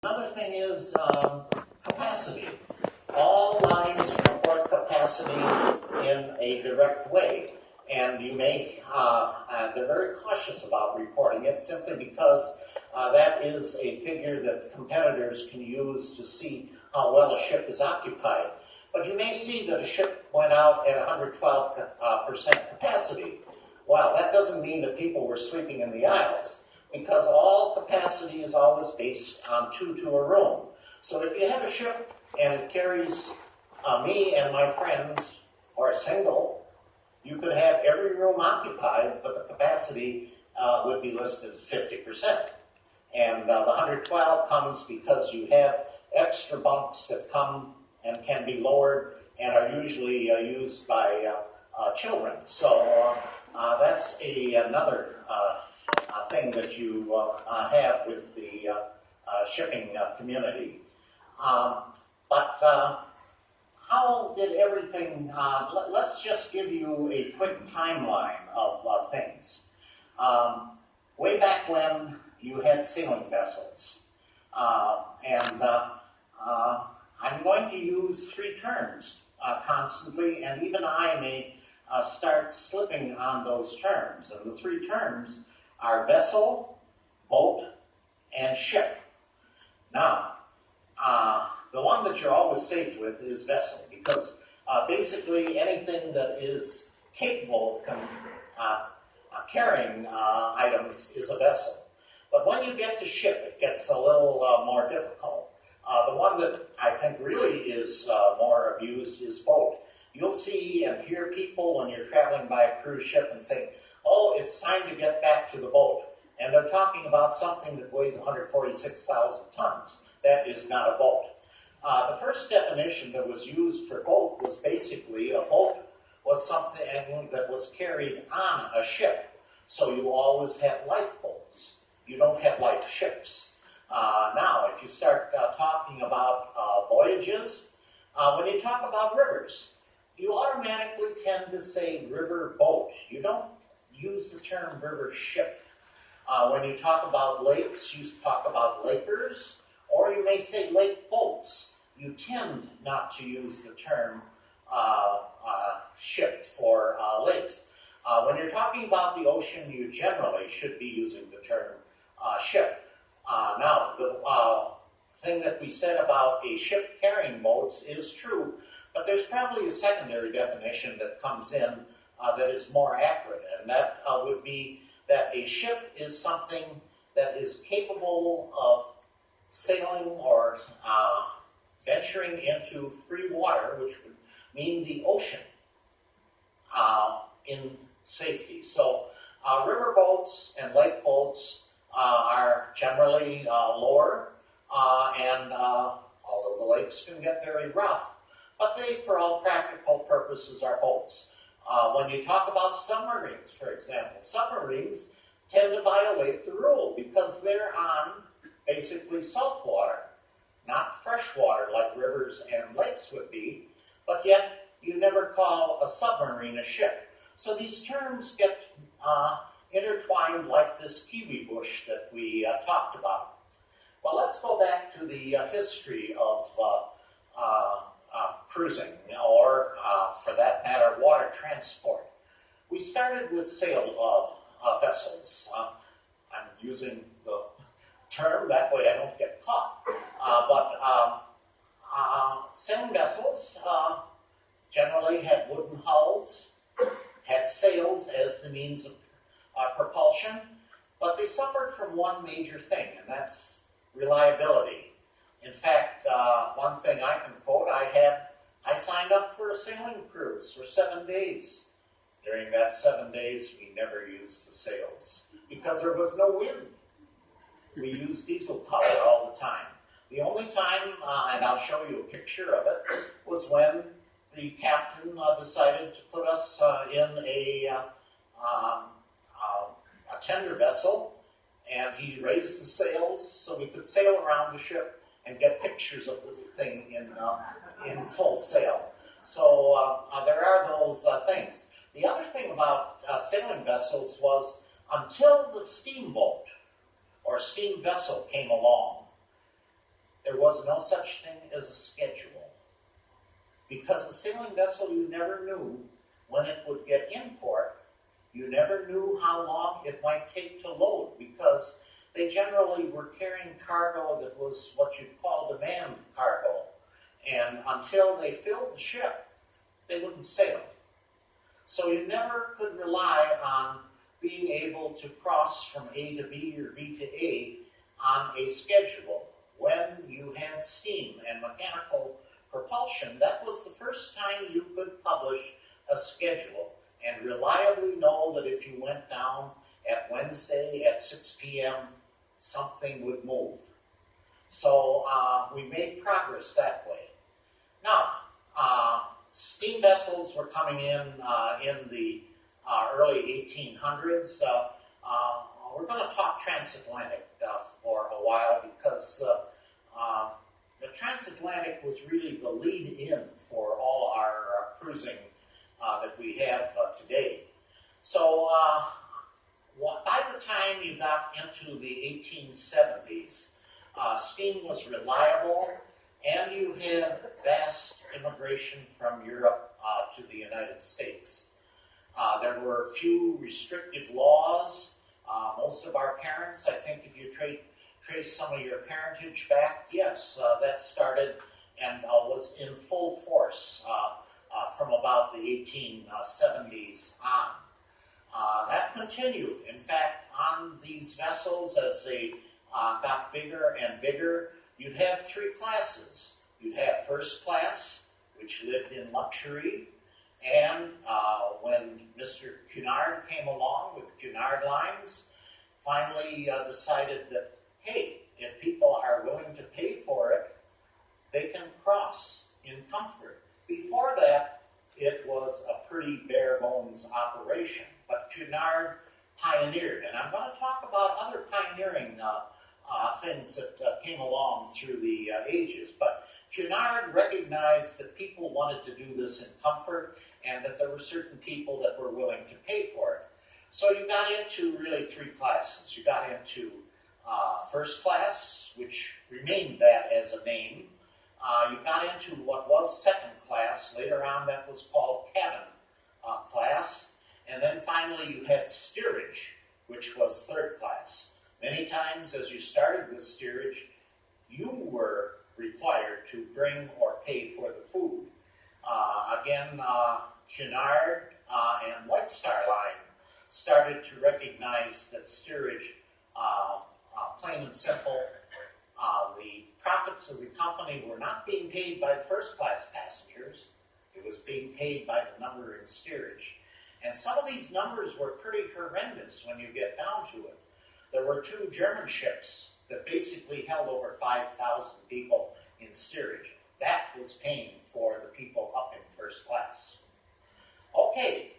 Another thing is capacity. All lines report capacity in a direct way, and you may, they're very cautious about reporting it simply because that is a figure that competitors can use to see how well a ship is occupied. But you may see that a ship went out at 112% capacity. Well, that doesn't mean that people were sleeping in the aisles, because all capacity is always based on 2 to a room. So if you have a ship and it carries me and my friends, or a single, you could have every room occupied, but the capacity would be listed at 50%. And the 112 comes because you have extra bunks that come and can be lowered and are usually used by children. So that's another thing that you have with the shipping community. But how did everything, let's just give you a quick timeline of things. Way back when you had sailing vessels, and I'm going to use 3 terms constantly, and even I may start slipping on those terms. And the 3 terms are vessel, boat, and ship. Now, the one that you're always safe with is vessel, because basically anything that is capable of carrying items is a vessel. But when you get to ship, it gets a little more difficult. The one that I think really is more abused is boat. You'll see and hear people when you're traveling by a cruise ship and say, oh, it's time to get back to the boat. And they're talking about something that weighs 146,000 tons. That is not a boat. The first definition that was used for boat was basically a boat was something that was carried on a ship. So you always have lifeboats. You don't have life ships. Now, if you start talking about voyages, when you talk about rivers, you automatically tend to say river boat. You don't use the term river ship. When you talk about lakes, you talk about lakers, or you may say lake boats. You tend not to use the term ship for lakes. When you're talking about the ocean, you generally should be using the term ship. Now, the thing that we said about a ship carrying boats is true, but there's probably a secondary definition that comes in that is more accurate, and that would be that a ship is something that is capable of sailing or venturing into free water, which would mean the ocean, in safety. So river boats and lake boats are generally lower, and although the lakes can get very rough, but they, for all practical purposes, are boats. When you talk about submarines, for example, submarines tend to violate the rule because they're on basically salt water, not fresh water like rivers and lakes would be, but yet you never call a submarine a ship. So these terms get intertwined like this kiwi bush that we talked about. Well, let's go back to the history of cruising, or for that matter, water transport. We started with sail vessels. I'm using the term, that way I don't get caught. But sailing vessels generally had wooden hulls, had sails as the means of propulsion, but they suffered from one major thing, and that's reliability. In fact, one thing I can quote, I signed up for a sailing cruise for 7 days. During that 7 days, we never used the sails because there was no wind. We used diesel power all the time. The only time, and I'll show you a picture of it, was when the captain decided to put us in a tender vessel, and he raised the sails so we could sail around the ship and get pictures of the thing in full sail. So there are those things. The other thing about sailing vessels was until the steamboat or steam vessel came along, was no such thing as a schedule. Because a sailing vessel, you never knew when it would get in port. You never knew how long it might take to load, because they generally were carrying cargo that was what you'd call demand cargo. And until they filled the ship, they wouldn't sail. So you never could rely on being able to cross from A to B or B to A on a schedule. When you had steam and mechanical propulsion, that was the first time you could publish a schedule and reliably know that if you went down at Wednesday at 6 p.m., something would move. So we made progress that way. Now, steam vessels were coming in the early 1800s. We're going to talk transatlantic for a while, because the transatlantic was really the lead-in for all our cruising that we have today. So by the time you got into the 1870s, steam was reliable, and you had vast immigration from Europe to the United States. There were few restrictive laws. Most of our parents, I think if you trace some of your parentage back, yes, that started and was in full force from about the 1870s on. That continued. In fact, on these vessels, as they got bigger and bigger, you'd have three classes. You'd have first class, which lived in luxury, and when Mr. Cunard came along with Cunard Lines, finally decided that, hey, if people are willing to pay for it, they can cross in comfort. Before that, it was a pretty bare bones operation, but Cunard pioneered, and I'm going to talk about other pioneering things that came along through the ages, but Cunard recognized that people wanted to do this in comfort, and that there were certain people that were willing to pay for it. So you got into really three classes. You got into first class, which remained that as a name. You got into what was second class. Later on, that was called cabin class. And then finally, you had steerage, which was third class. Many times, as you started with steerage, you were required to bring or pay for the food. Again, Cunard and White Star Line started to recognize that steerage, plain and simple, the profits of the company were not being paid by the first class passengers. It was being paid by the number in steerage. And some of these numbers were pretty horrendous when you get down to it. There were two German ships that basically held over 5,000 people in steerage. That was paying for the people up in first class. Okay,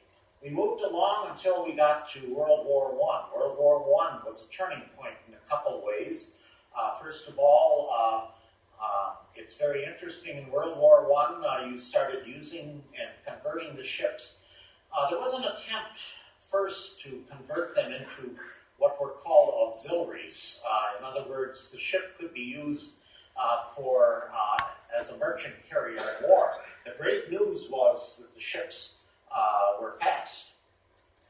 we moved along until we got to World War I. World War I was a turning point in a couple ways. First of all, it's very interesting. In World War I, you started using and converting the ships. There was an attempt first to convert them into what were called auxiliaries. In other words, the ship could be used as a merchant carrier in war. The great news was that the ships were fast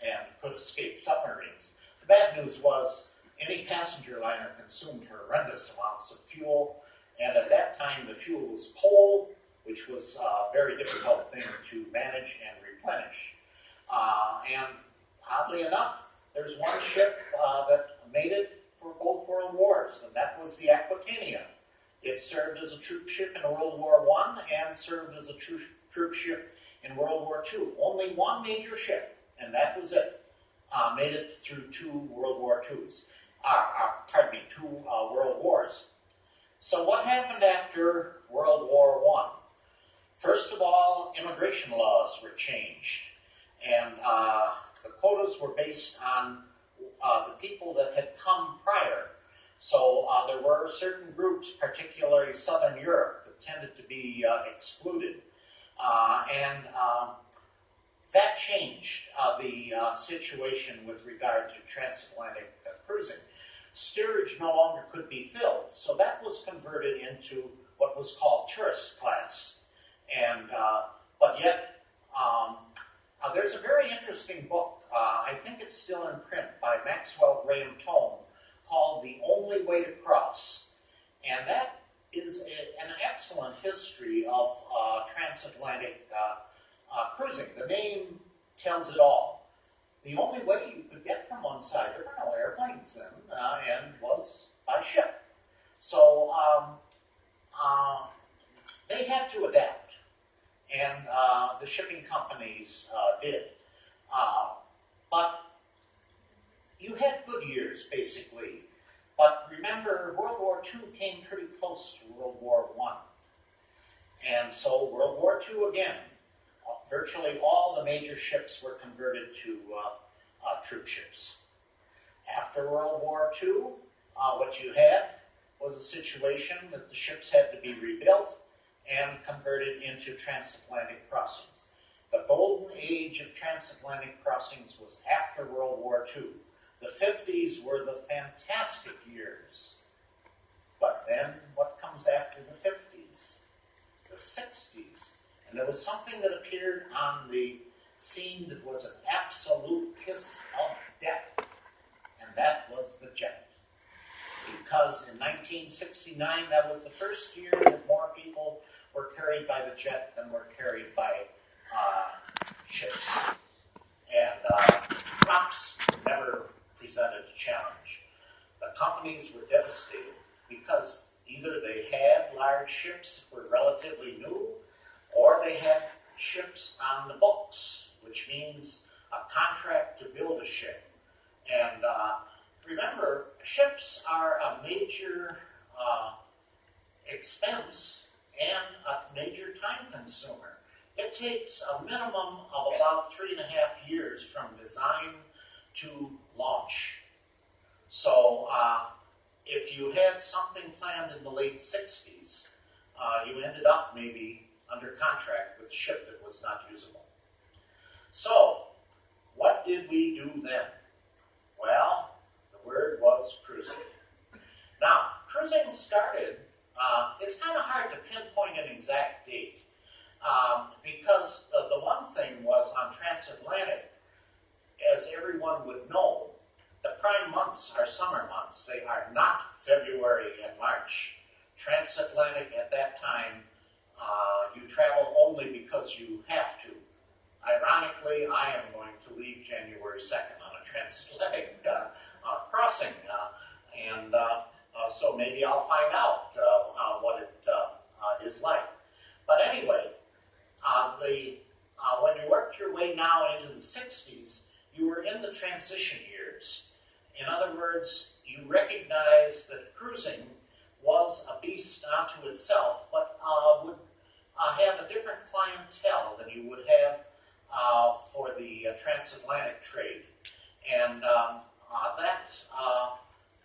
and could escape submarines. The bad news was any passenger liner consumed horrendous amounts of fuel, and at that time the fuel was coal, which was a very difficult thing to manage and replenish. And oddly enough, there's one ship that made it for both world wars, and that was the Aquitania. It served as a troop ship in World War I and served as a troop ship in World War II. Only one major ship, and that was it, made it through two World Wars. So what happened after World War I? First of all, immigration laws were changed, and the quotas were based on the people that had come prior. So there were certain groups, particularly Southern Europe, that tended to be excluded. And that changed the situation with regard to transatlantic cruising. steerage no longer could be filled. So that was converted into what was called tourist class. And, but yet, there's a very interesting book, I think it's still in print, by Maxwell Graham Tone, called The Only Way to Cross. And that is an excellent history of transatlantic cruising. The name tells it all. The only way you could get from one side, there were no airplanes then, and was by ship. So they had to adapt. And the shipping companies did. But you had good years, basically. But remember, World War II came pretty close to World War I. And so World War II again, virtually all the major ships were converted to troop ships. After World War II, what you had was a situation that the ships had to be rebuilt and converted into transatlantic crossings. The golden age of transatlantic crossings was after World War II. The 50s were the fantastic years. But then what comes after the 50s? The 60s. And there was something that appeared on the scene that was an absolute kiss of death. And that was the jet. Because in 1969, that was the first year that more people were carried by the jet than were carried by ships. And trucks never presented a challenge. The companies were devastated because either they had large ships that were relatively new, or they had ships on the books, which means a contract to build a ship. And remember, ships are a major expense and a major time consumer. It takes a minimum of about 3.5 years from design to launch. So if you had something planned in the late 60s, you ended up maybe under contract with a ship that was not usable. So what did we do then? Well, the word was cruising. Now, cruising started, it's kind of hard to pinpoint an exact date, because the one thing was on transatlantic, as everyone would know, the prime months are summer months. They are not February and March. Transatlantic at that time, you travel only because you have to. Ironically, I am going to leave January 2nd on a transatlantic crossing, and so maybe I'll find out what it is like. But anyway, when you worked your way now into the 60s, you were in the transition years. In other words, you recognized that cruising was a beast unto itself, but would have a different clientele than you would have for the transatlantic trade. And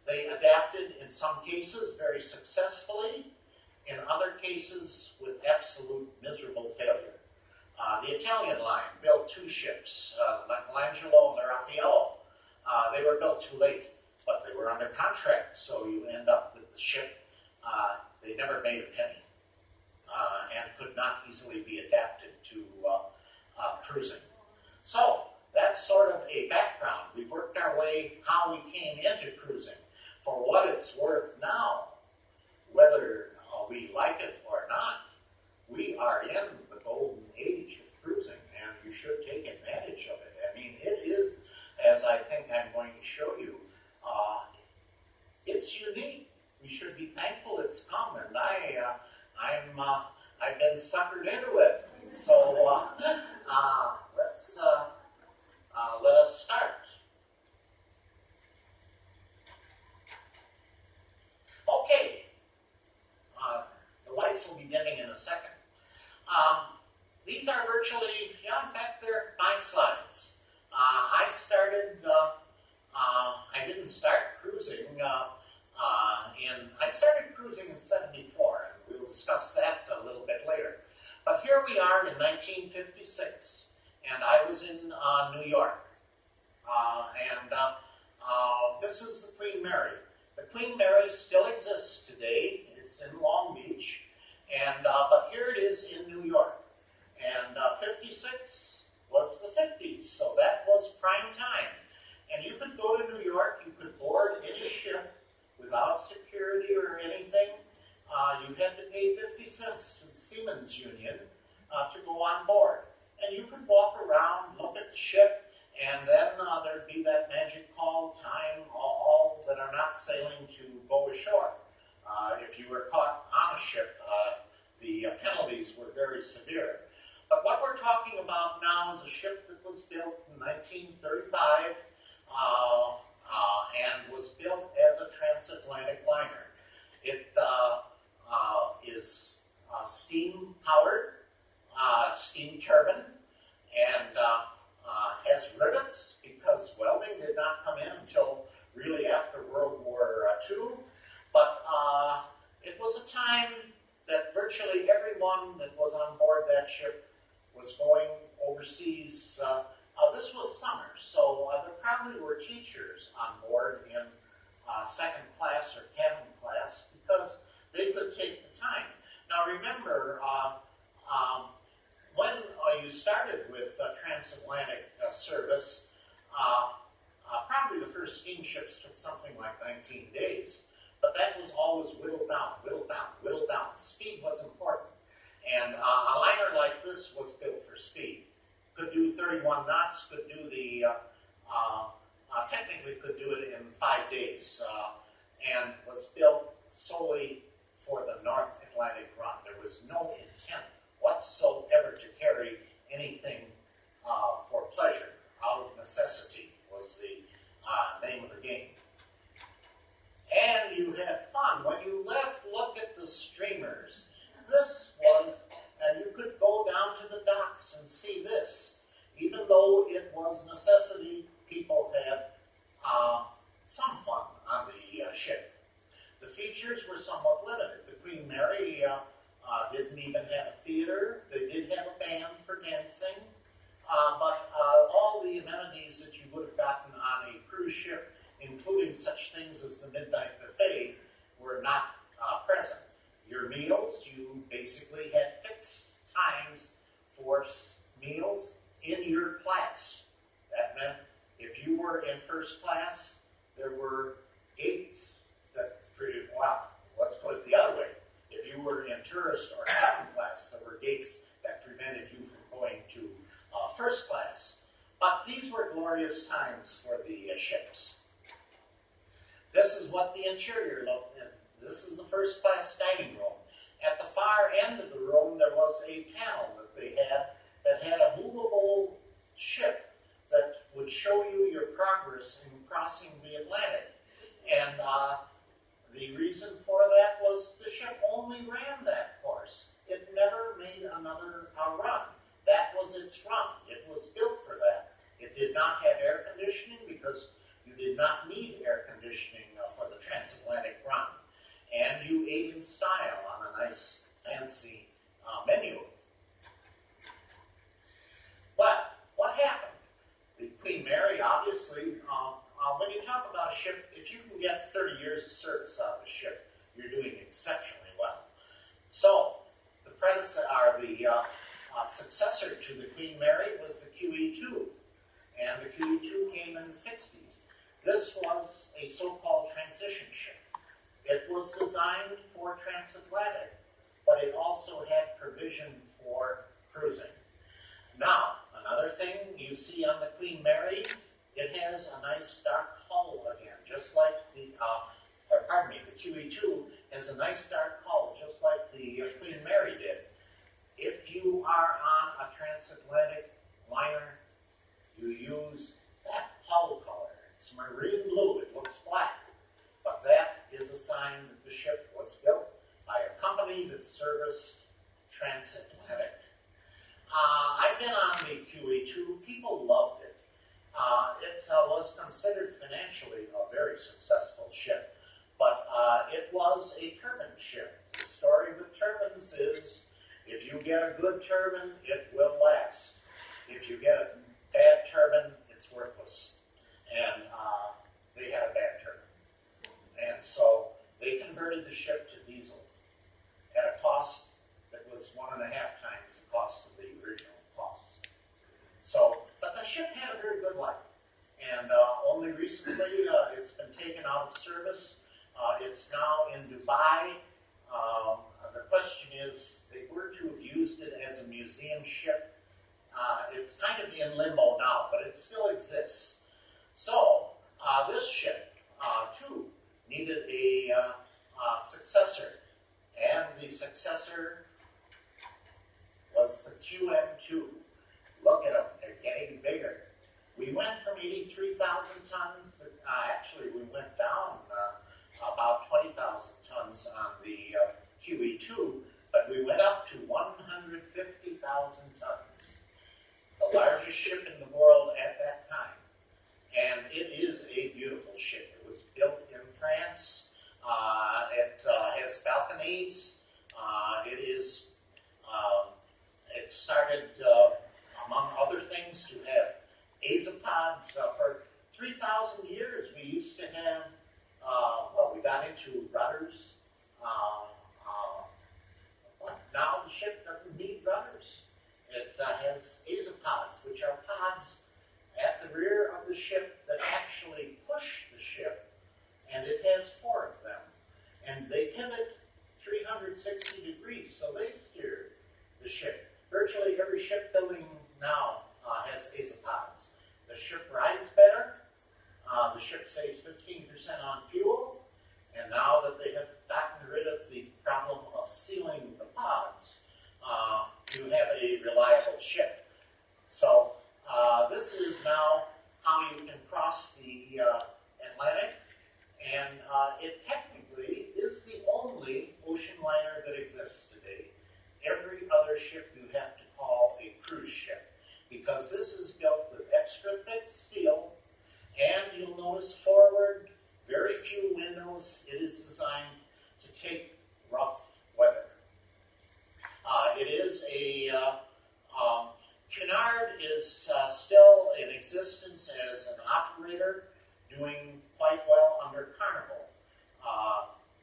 they adapted in some cases very successfully, in other cases with absolute miserable failure. The Italian line built 2 ships, Michelangelo and the Raffaello. They were built too late, but they were under contract, so you end up with the ship. They never made a penny and could not easily be adapted to cruising. So that's sort of a background. We've worked our way how we came into cruising. For what it's worth now, whether we like it or not, we are in the golden age of cruising, and you should take advantage of it. I mean, it is, as I think I'm going to show you, it's unique. We should be thankful it's come, and I've been suckered into it. So let us start. Okay, the lights will be dimming in a second. These are virtually, in fact, they're my slides. I didn't start cruising I started cruising in 74, and we'll discuss that a little bit later. But here we are in 1956, and I was in New York. This is the Queen Mary. Queen Mary still exists today. It's in Long Beach, and but here it is in New York. And 56 was the 50s, so that was prime time. And you could go to New York, you could board any ship without security or anything. You had to pay 50 cents to the Seamen's Union to go on board. And you could walk around, look at the ship, and then there'd be that magic call, time, all that are not sailing to go ashore. If you were caught on a ship, the penalties were very severe. But what we're talking about now is a ship that was built in 1935 and was built as a transatlantic liner. It is steam-powered, steam turbine, and has rivets because welding did not come in until really after World War II. But it was a time that virtually everyone that was on board that ship was going overseas. This was summer, so there probably were teachers on board in second class or cabin class because they could take the time. Now remember, when you started with transatlantic service, probably the first steamships took something like 19 days, but that was always whittled down, whittled down, whittled down. Speed was important. And a liner like this was built for speed. Could do 31 knots, could do the, technically could do it in 5 days, and was built solely for the North Atlantic run. There was no intent whatsoever to carry anything for pleasure. Out of necessity was the name of the game. And you had fun. When you left, look at the streamers. This was, and you could go down to the docks and see this. Even though it was necessity, people had some fun on the ship. The features were somewhat limited. The Queen Mary didn't even have a theater. They did have a band for dancing. But all the amenities that you would have gotten on a cruise ship, including such things as the midnight buffet, were not present. Your meals, you basically had fixed times for meals in your class. That meant if you were in first class, there were gates that let's put it the other way. If you were in tourist or cabin class, there were gates that prevented you from going to first class. But these were glorious times for the ships. This is what the interior looked like. This is the first class dining room. At the far end of the room, there was a panel that they had that had a movable ship that would show you your progress in crossing the Atlantic. And the reason for that was the ship only ran that course. It never made another run. That was its run. It was built for that. It did not have air conditioning because you did not need air conditioning for the transatlantic run. And you ate in style on a nice, fancy menu. But what happened? The Queen Mary, obviously, when you talk about a ship, if you can get 30 years of service out of a ship, you're doing exceptionally well. So, the successor to the Queen Mary was the QE2, and the QE2 came in the 60s. This was a so-called transition ship. It was designed for transatlantic, but it also had provision for cruising. Now, another thing you see on the Queen Mary, it has a nice dark hull again, just like the QE2 has a nice dark hull, just like the Queen Mary did. If you are on a transatlantic liner, you use that hull color. It's marine blue, it looks black. But that is a sign that the ship was built by a company that serviced transatlantic. I've been on the QE2. People loved it. It was considered financially a very successful ship, but it was a turbine ship. The story with turbines is if you get a good turbine, it will last. If you get a bad turbine, it's worthless. And they had a bad turbine. And so converted the ship to diesel at a cost that was 1.5 times the cost of the original cost. So, but the ship had a very good life. And only recently it's been taken out of service. It's now in Dubai. The question is, they were to have used it as a museum ship. It's kind of in limbo now, but it still exists. So, this ship, too, needed a successor. And the successor was the QM2. Look at them, they're getting bigger. We went from 83,000 tons, actually we went down about 20,000 tons on the QE2, but we went up to 150,000 tons. The largest ship in the world at that time. And it is a beautiful ship. It was built in France. It has balconies. It started, among other things, to have azopods. For 3,000 years, we used to have, we got into rudders. But now the ship doesn't need rudders. It has azopods, which are pods at the rear of the ship that actually push the ship, and it has 4 of them. And they pivot 360 degrees, so they steer the ship. Virtually every shipbuilding now has azopods. The ship rides better, the ship saves 15% on fuel, and now that they have gotten rid of the problem of sealing the pods, you have a reliable ship. So this is now how you can cross the Atlantic, and it technically is the only ocean liner that exists today. Every other ship you have to call a cruise ship, because this is built with extra thick steel, and you'll notice forward, very few windows. It is designed to take rough weather. It is a Cunard is still in existence as an operator, doing quite well under Carnival.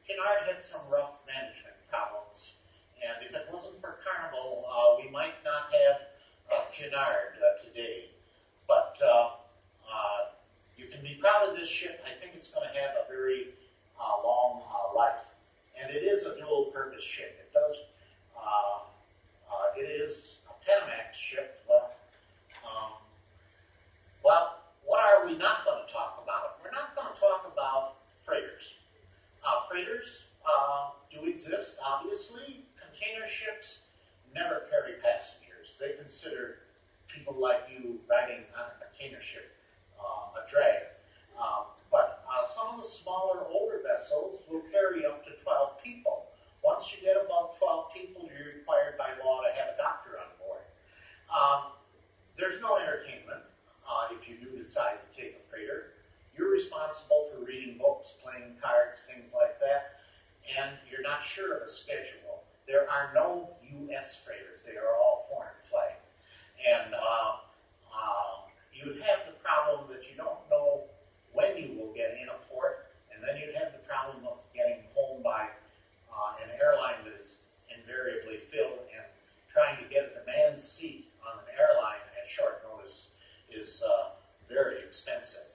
Cunard had some rough management problems, and if it wasn't for Carnival, we might not have Cunard today. But you can be proud of this ship. I think it's going to have a very long life, and it is a dual-purpose ship. It does. It is a Panamax ship. Well, what are we not going to talk about? We're not going to talk about freighters. Freighters do exist, obviously. Container ships never carry passengers. They consider people like you riding on a container ship a drag. But some of the smaller, older vessels will carry up to 12 people. Once you get above 12 people, you're required by law to have a doctor on board. There's no entertainment if you do decide to take a freighter. You're responsible for reading books, playing cards, things like that, and you're not sure of a schedule. There are no U.S. freighters. They are all foreign flag. And you'd have the problem that you don't know when you will get in a port, and then you'd have the problem of getting home by an airline that is invariably filled, and trying to get a demand seat on an airline at short notice is very expensive.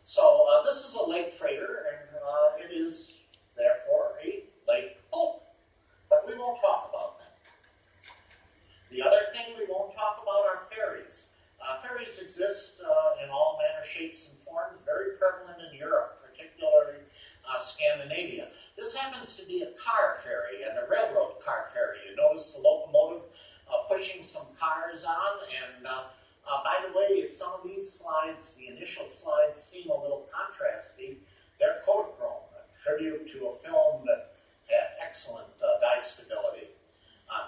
So this is a lake freighter, and it is therefore a lake boat. But we won't talk about that. The other thing we won't talk about are ferries. Ferries exist in all manner, shapes, and forms, very prevalent in Europe, particularly Scandinavia. This happens to be a car ferry and a railroad car ferry. You notice the locomotive pushing some cars on, and by the way, if some of these slides, the initial slides, seem a little contrasty, they're Kodachrome, a tribute to a film that had excellent die stability.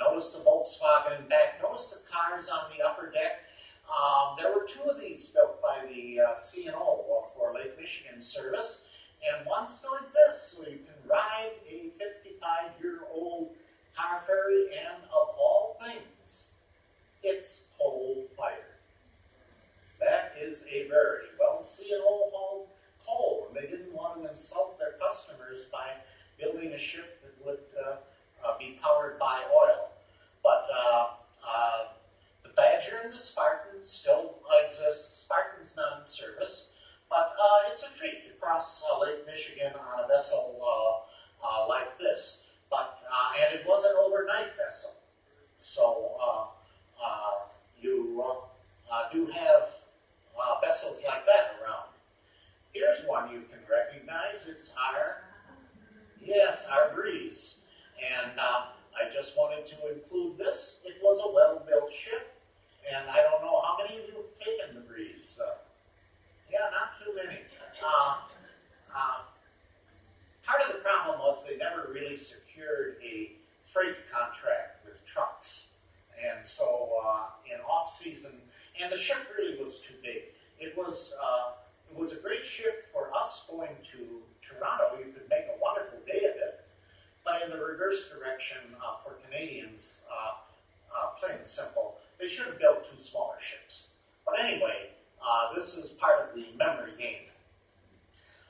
Notice the Volkswagen in back. Notice the cars on the upper deck. There were 2 of these built by the C&O for Lake Michigan service, and one still exists, so you can ride a 55-year-old car ferry, and of all things, it's coal-fired. That is a rarity. Well, C&O hauled coal, and they didn't want to insult their customers by building a ship supply oil. But the Badger and the Spartan still exist. The Spartan's not in service, but it's a treat to cross Lake Michigan on a vessel like this. But and it was an overnight vessel, so you do have vessels like that around. Here's one you can recognize. It's our Breeze. And I just wanted to include this. It was a well-built ship, and I don't know how many of you have taken the Breeze. Yeah, not too many. Part of the problem was they never really secured a freight contract with trucks. And so in off-season, and the ship really was too big. It was a great ship for us going to Toronto. You could make a wonderful day of it. But in the reverse direction for Canadians, plain and simple, they should have built 2 smaller ships. But anyway, this is part of the memory game.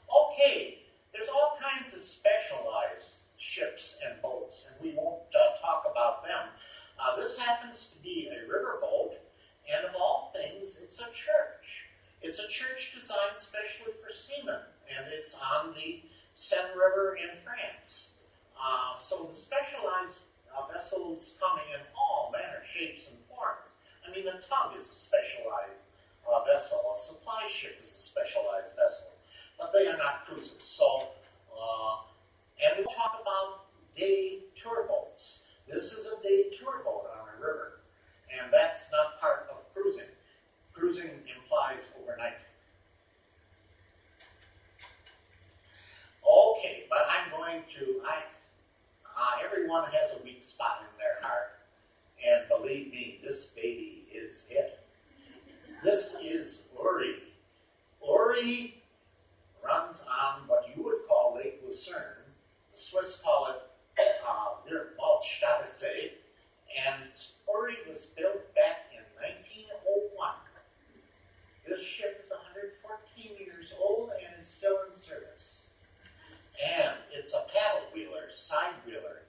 Okay, there's all kinds of specialized ships and boats, and we won't talk about them. This happens to be a riverboat, and of all things, it's a church. It's a church designed specially for seamen, and it's on the Seine River in France. So the specialized vessels coming in all manner, shapes, and forms. I mean, a tug is a specialized vessel. A supply ship is a specialized vessel. But they are not cruisers. So, and we'll talk about day tour boats. This is a day tour boat on a river. And that's not part of cruising. Cruising implies overnight. Okay, but I'm going to, everyone has a weak spot in their heart. And believe me, this baby is it. This is Uri. Uri runs on what you would call Lake Lucerne. The Swiss call it Waldstadsee. And Uri was built back in 1901. This ship is 114 years old and is still in service. And it's a paddle wheeler, side wheeler.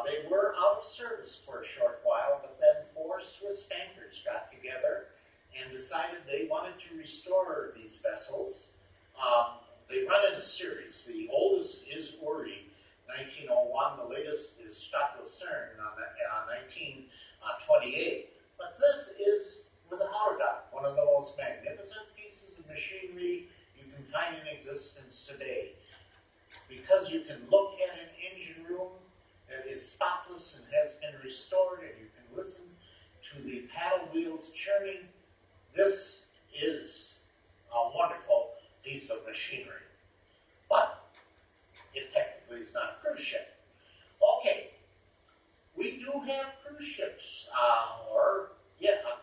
They were out of service for a short while, but then 4 Swiss bankers got together and decided they wanted to restore these vessels. They run in a series. The oldest is Uri, 1901. The latest is Stade Lucerne, 1928. But this is, without a doubt, one of the most magnificent pieces of machinery you can find in existence today. Because you can look at an engine room that is spotless and has been restored, and you can listen to the paddle wheels churning. This is a wonderful piece of machinery. But it technically is not a cruise ship. Okay, we do have cruise ships, a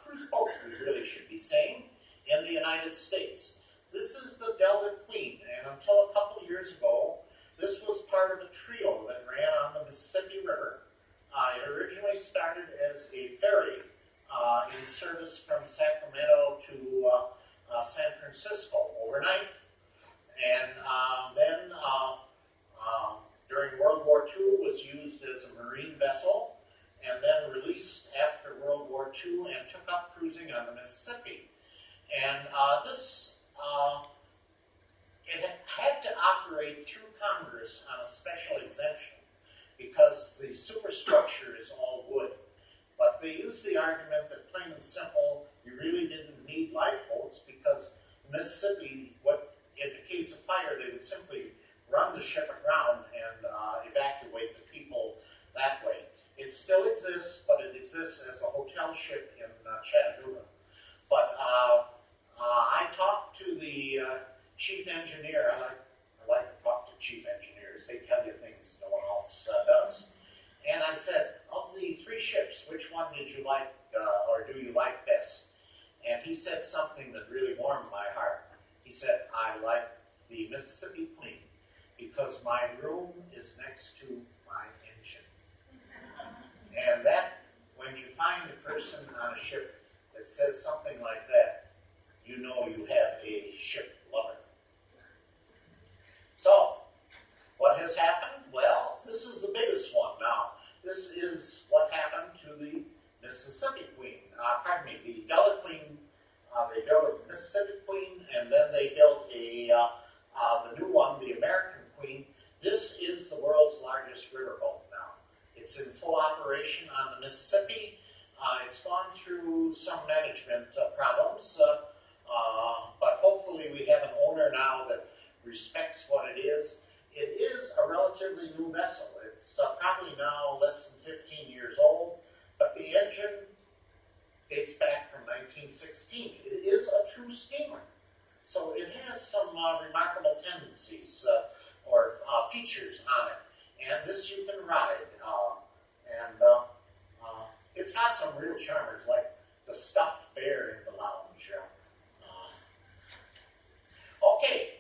cruise boat, we really should be saying, in the United States. This is the Delta Queen, and until a couple years ago, this was part of a trio that ran on the Mississippi River. It originally started as a ferry in service from Sacramento to San Francisco overnight. And then during World War II was used as a marine vessel, and then released after World War II and took up cruising on the Mississippi. And it had to operate through Congress on a special exemption because the superstructure is all wood. But they used the argument that, plain and simple, you really didn't need lifeboats because Mississippi, in the case of fire, they would simply run the ship aground and evacuate the people that way. It still exists, but it exists as a hotel ship in Chattanooga. But I talked to the chief engineer. I like to talk to chief engineers. They tell you things no one else does. And I said, of the 3 ships, which one did you like or do you like best? And he said something that really warmed my heart. He said, I like the Mississippi Queen because my room is next to my engine. And that, when you find a person on a ship that says something like that, you know you have a ship lover. So, what has happened? Well, this is the biggest one. they built the new one, the American Queen. This is the world's largest riverboat now. It's in full operation on the Mississippi. It's gone through some management problems, but hopefully we have an owner now that respects what it is. It is a relatively new vessel. It's probably now less than 15 years old, but the engine dates back from 1916. It is a true steamer, so it has some remarkable tendencies or features on it, and this you can ride. It's got some real charmers, like the stuffed bear in the lounge. Okay,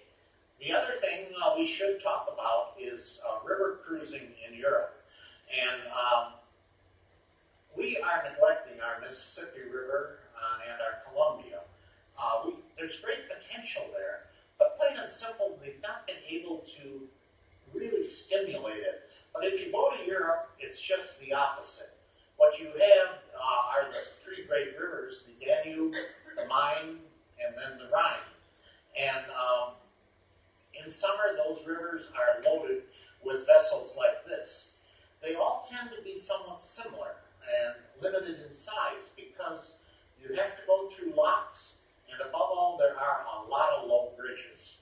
the other thing we should talk about is river cruising in Europe. And we are neglecting our Mississippi River and our Columbia. There's great potential there, but plain and simple, we've not been able to really stimulate it. But if you go to Europe, it's just the opposite. What you have are the three great rivers, the Danube, the Main, and then the Rhine. And in summer, those rivers are loaded with vessels like this. They all tend to be somewhat similar and limited in size because you have to go through locks, and above all, there are a lot of low bridges.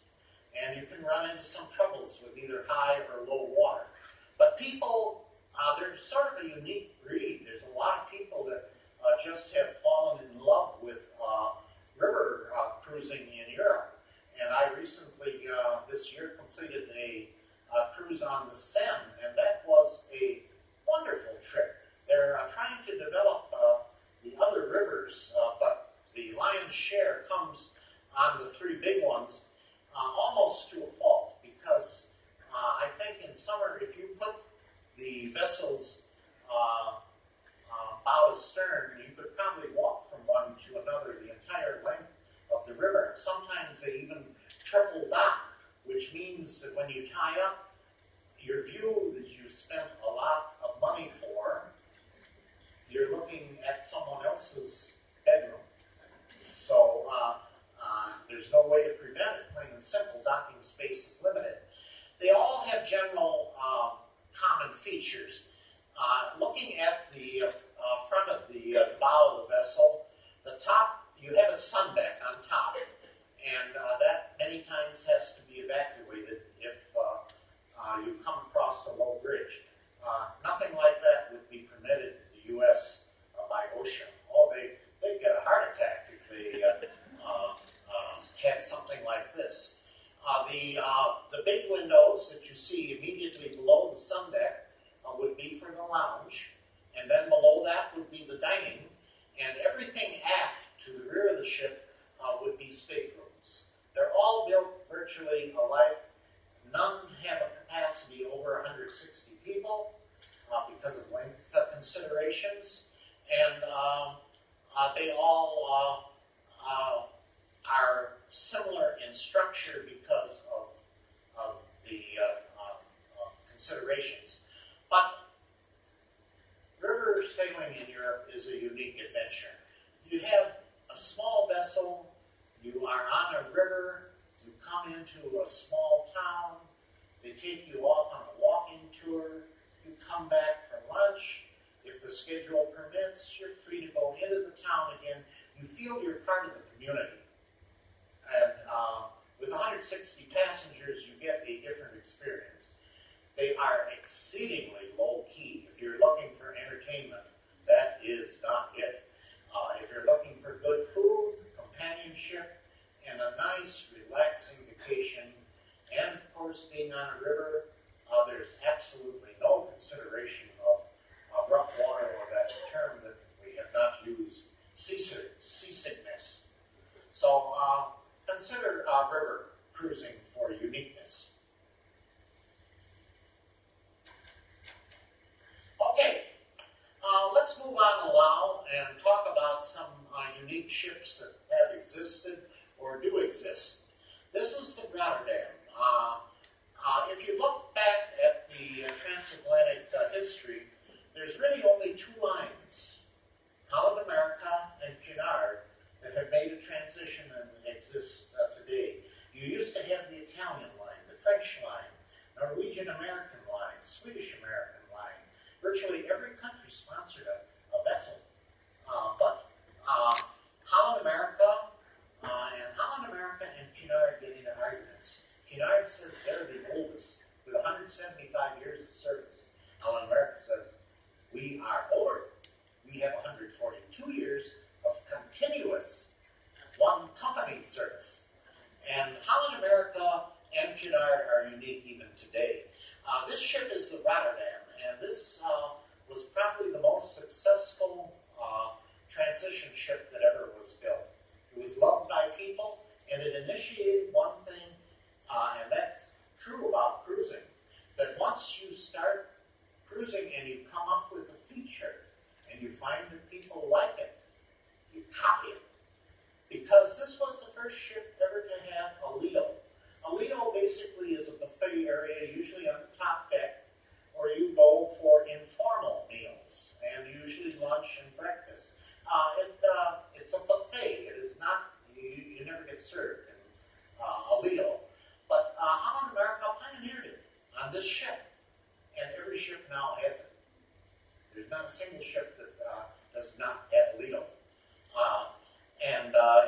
And you can run into some troubles with either high or low water. But people, they're sort of a unique breed. There's a lot of people that just have fallen in love with river cruising in Europe. And I recently, this year, completed a cruise on the Seine, and that was a wonderful trip. They're trying to develop the other rivers, but the lion's share comes on the three big ones, almost to a fault, because I think in summer, if you put the vessels bow to stern, you could probably walk from one to another the entire length of the river. Sometimes they even triple dock, which means that when you tie up, your view that you spent a lot of money for, you're looking at someone else's bedroom. So there's no way to prevent it. Plain and simple, docking space is limited. They all have general common features. Looking at the front of the bow of the vessel, the top, you have a sun deck on top, and that many times has to be evacuated if you come across a low bridge. Nothing like that would be permitted in the U.S. By OSHA. Oh, they'd get a heart attack if they had something like this. The big windows that you see immediately below the sun deck would be for the lounge, and then below that would be the dining, and everything aft to the rear of the ship would be staterooms. They're all built virtually alike. None have a capacity over 160 people because of length considerations, and they all are similar in structure because of the considerations. But river sailing in Europe is a unique adventure. You have a small vessel, you are on a river, you come into a small town, they take you off on a walking tour, you come back for lunch. If the schedule permits, you're free to go into the town again. You feel you're part of the community. And with 160 passengers, you get a different experience. They are exceedingly low-key. If you're looking for entertainment, that is not it. If you're looking for good food, companionship, and a nice, relaxing vacation, and, of course, being on a river, there's absolutely no consideration of rough water, or that term that we have not used, seasickness. So consider river cruising for uniqueness. Okay, let's move on along and talk about some unique ships that have existed or do exist. This is the Rotterdam. If you look back at the transatlantic history, there's really only two lines, Holland America and Cunard, that have made a transition and exist today. most successful transition ship that ever was built. It was loved by people, and it initiated one thing, and that's true about cruising, that once you start cruising and you come up with a feature, and you find that people like it, you copy it. Because this was the first ship ever to have a Lido. A Lido basically is a buffet area, usually on the top deck, where you go for informal meals, and usually lunch and breakfast. It's a buffet. It is not, you never get served in a Lido. But Holland America pioneered it on this ship, and every ship now has it. There's not a single ship that does not have a Lido.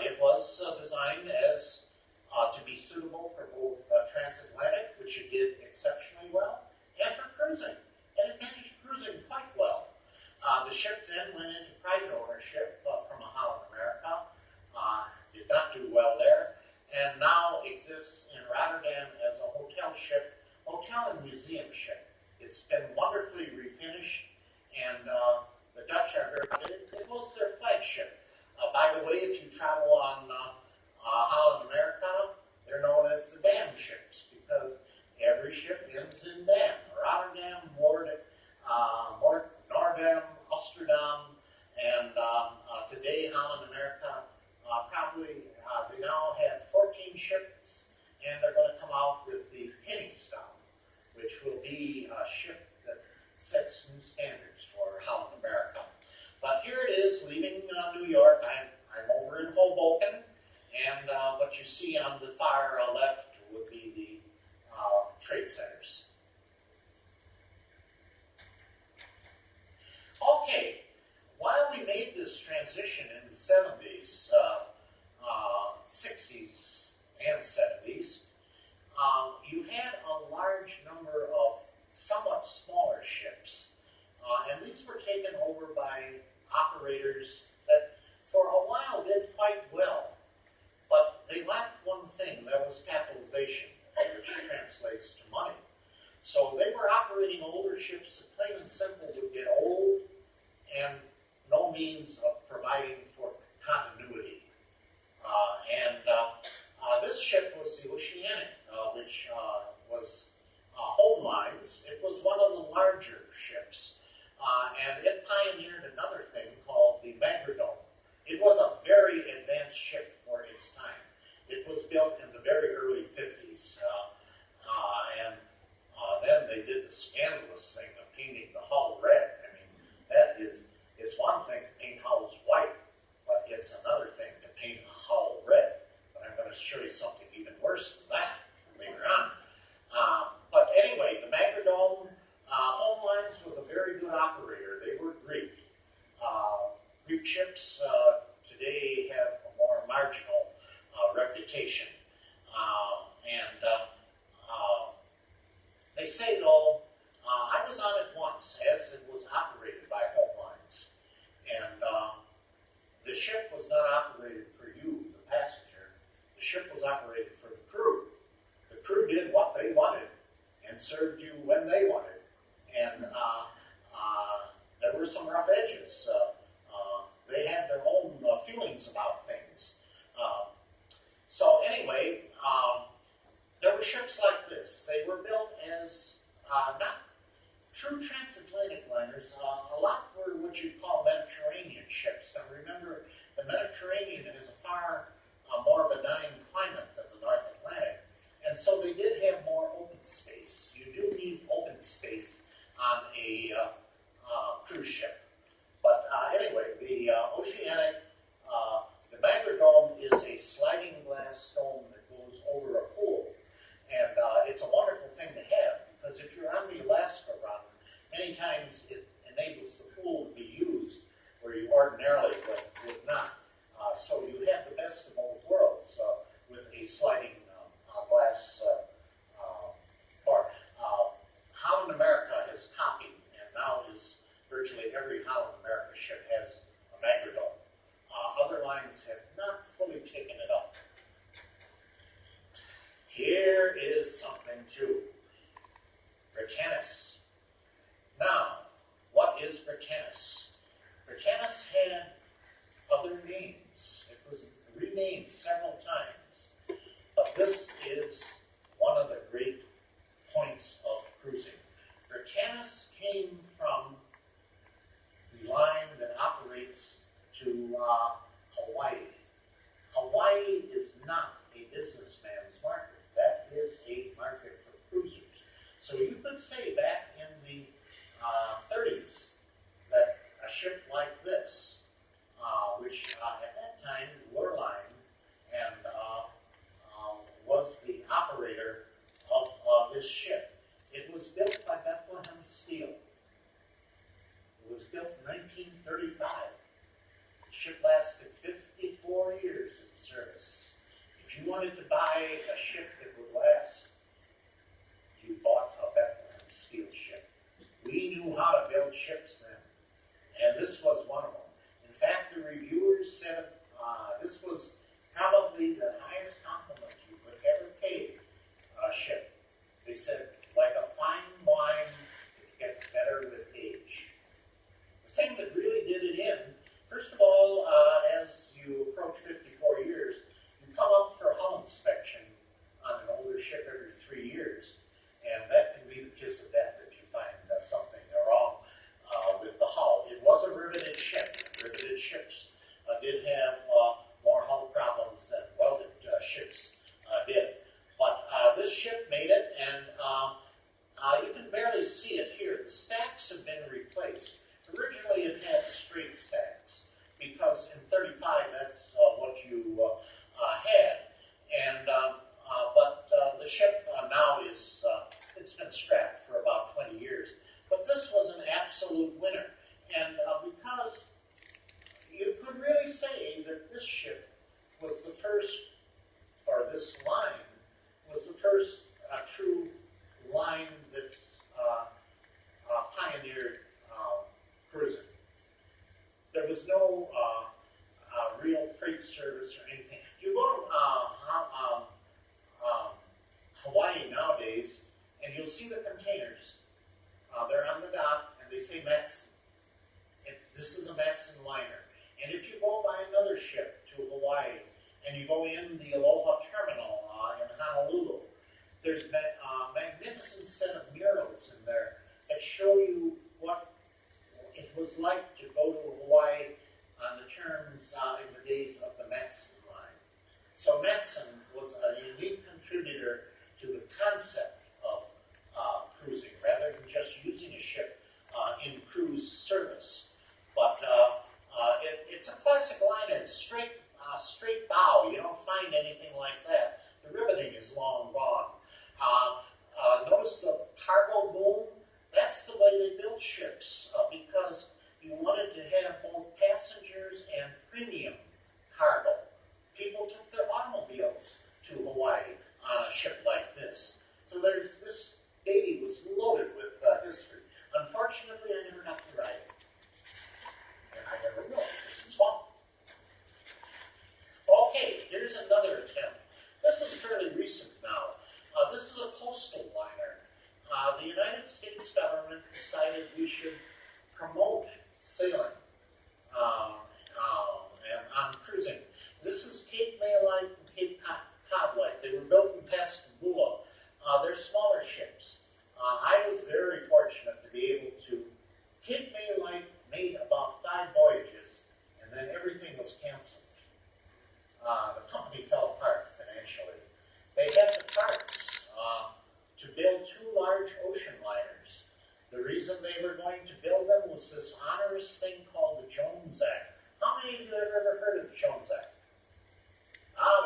It was designed as to be suitable for both transatlantic, which it did exceptionally well, and for cruising. And it managed cruising quite well. The ship then went into private ownership from a Holland America. Did not do well there, and now exists in Rotterdam as a hotel ship, hotel and museum ship. It's been wonderfully refinished, and the Dutch are very good. It was their flagship. By the way, if you travel on Holland America, they're known as the dam ships because every ship ends in dam. Rotterdam, Noordam, Amsterdam, and today Holland America probably, they now have 14 ships, and they're going to come out with the Penningstown, which will be a ship that sets new standards for Holland America. But here it is, leaving New York. I'm over in Hoboken, and what you see on the far left would be the trade centers. Okay, while we made this transition in the 70s, 60s, and 70s, you had a large number of somewhat smaller ships, and these were taken over by operators that for a while did quite well, but they lacked one thing, that was capitalization, which translates to money. So they were operating older ships that plain and simple would get old and no means of providing for continuity. This ship was the Oceanic, which was home lines. It was one of the larger ships, and it pioneered another thing called the Magredome. It was a very advanced ship for its time. It was built in the very early 50s, and then they did the scandalous thing of painting the hull red. I mean, it's one thing to paint hulls white, but it's another thing to paint a hull red. But I'm going to show you something even worse than that later on. But anyway, the Magredome Home Lines was a very good operator. They were Greek. Greek ships today have a more marginal reputation. They say, though, I was on it once as it was operated by Home Lines. And the ship was not operated for you, the passenger. The ship was operated for the crew. The crew did what they wanted and served you when they wanted. And there were some rough edges. They had their own feelings about things. So anyway, there were ships like this. They were built as not true transatlantic liners. A lot were what you'd call Mediterranean ships. Now remember, the Mediterranean is a far more benign climate than the North Atlantic. And so they did have more open space. You do need open space on a cruise ship. But anyway, the Oceanic, the Magredome is a sliding glass stone that goes over a pool. And it's a wonderful thing to have, because if you're on the Alaska run, many times it enables the pool to be used where you ordinarily would not. So you have the best of both worlds with a sliding glass bar. Holland America has copied, and now is virtually every Holland America ship has a Magredome. Other lines have not fully taken it up. Here is something too. Britannis. Now, what is Britannis? ship like this, which at that time, Lurline and was the operator of this ship. It was built by Bethlehem Steel. It was built in 1935. The ship lasted 54 years in service. If you wanted to buy a ship that would last, you bought a Bethlehem Steel ship. We knew how to build ships then, and this was one of them. In fact, the reviewers said this was probably the highest compliment you could ever pay a ship. They said, like a fine wine, it gets better with age. The thing that really did it in, first of all, as you approach 54 years, you come up for hull inspection on an older ship every 3 years, and that can be the kiss of death if you find something wrong with the hull. It was a riveted ship. Riveted ships did have more hull problems than welded ships did. But this ship made it, and you can barely see it here. The stacks have been replaced. Originally it had straight stacks, because in 35 that's what you had. And but the ship now is, it's been scrapped for about 20 years. But this was an absolute winner. And because you could really say that this ship was the first, or this line was the first true line that's pioneered cruising. There was no real freight service or anything. You go to Hawaii nowadays, and you'll see the containers. They're on the dock, and they say Matson. This is a Matson liner. And if you go by another ship to Hawaii, and you go in the Aloha Terminal in Honolulu, there's a magnificent set of murals in there that show you what it was like to go to Hawaii on the terms in the days of the Matson line. So Matson was a unique contributor to the concept of cruising, rather than just using a ship in cruise service. But it's a classic line, and straight bow. You don't find anything like that. The riveting is long gone. Notice the cargo boom. That's the way they built ships, because you wanted to have both passengers and premium cargo. People took their automobiles to Hawaii on a ship like this. So this baby was loaded with history. Unfortunately, I never got to ride it. And I never will, because it's fun. Okay, here's another attempt. This is fairly recent now. This is a coastal liner. The United States government decided we should promote sailing and on cruising. This is Cape May-Light and Cape Cod-Light. They were built in Pascagoula. They're smaller ships. I was very fortunate to be able to. Cape May-Light made about 5 voyages, and then everything was canceled. The company fell apart financially. They had the parts to build 2 large ocean liners. The reason they were going to build them was this onerous thing called the Jones Act. How many of you have ever heard of the Jones Act?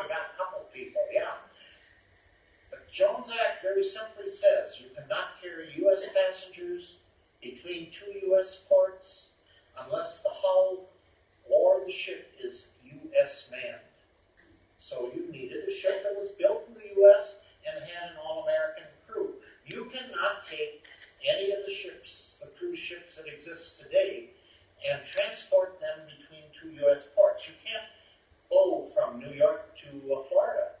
We got a couple of people, yeah. The Jones Act very simply says you cannot carry U.S. passengers between 2 U.S. ports unless the hull or the ship is U.S. manned. So you needed a ship that was built in the U.S. and had an all-American crew. You cannot take any of the ships, the cruise ships that exist today, and transport them between 2 U.S. ports. You can't go from New York to Florida